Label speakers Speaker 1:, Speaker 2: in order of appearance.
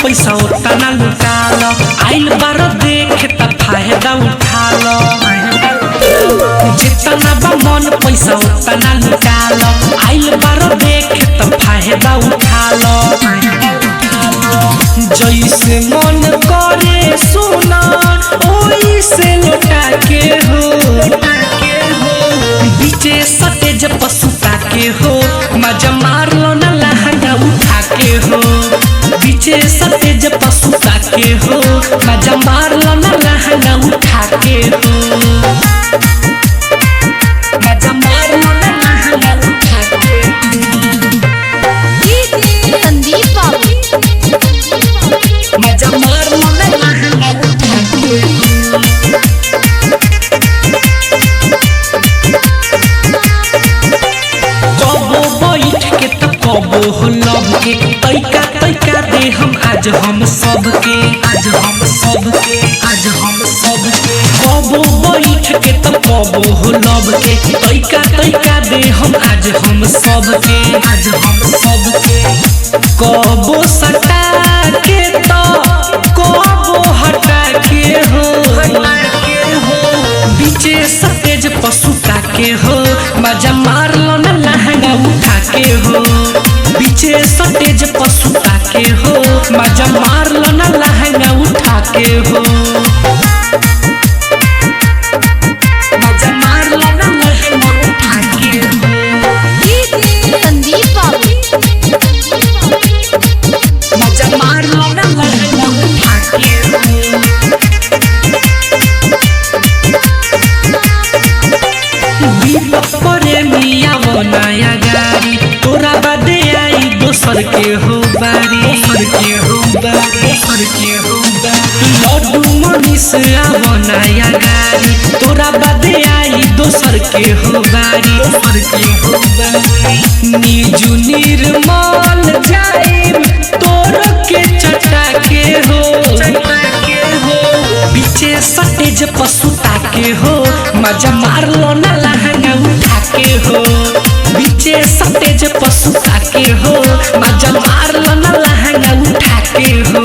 Speaker 1: पैसा उतना लुटा लो, आइल बारो देख त फायदा उठा लो। जितना बा मन पैसा उतना लुटा लो, आइल बारो देख त फायदा उठा लो। जैसे मन करे सोना ओइसे लुटा के हो, बीचे सटेज पसुता के हो, मजा मार लो ना लहंगा उठा के हो। बीचे सटेज पसुता के हो, मजा मार लो ना लहंगा उठा के हो। मजा मार लो ना लहंगा उठा के
Speaker 2: डीजे संदीप बाबू
Speaker 1: मजा मार लो ना लहंगा उठा के। कबो हो लब के तैका तैका दे हम आज हम सबके, आज हम सबके, आज हम सबके। कबो बैठ के त कबो हो लब के तैका तैका दे हम आज हम सबके, आज हम सबके। कबो सटा के त कबो हटा के हो, बीचे सतेज पसुता के हो, मजा मार लो ना लहंगा उठा के हो। बीचे सतेज पसुता के हो, मजा मार लो ना लहंगा उठा के हो। मजा मार लो ना लहंगा उठा के हो।
Speaker 2: डीजे संदीप बाबू
Speaker 1: मजा मार लो ना लहंगा उठा के हो। परे मिया वो नया गाड़ी तोरा बदे आई दोसर के हो बारी, दोसर के हो बारी, दोसर के हो बारी। लड्डू मनीष आवो नया गाड़ी तोरा बदे आई दोसर के हो बारी, दोसर के हो बारी। नीजू निर्मल जाइम तोर के चटा के हो, चटा के हो। बीचे सटेज पसुता के हो, मजा मार लो ना लहंगा उठा के हो। बीचे सटेज पसुता के हो, मजा मार लो ना लहंगा उठा के हो।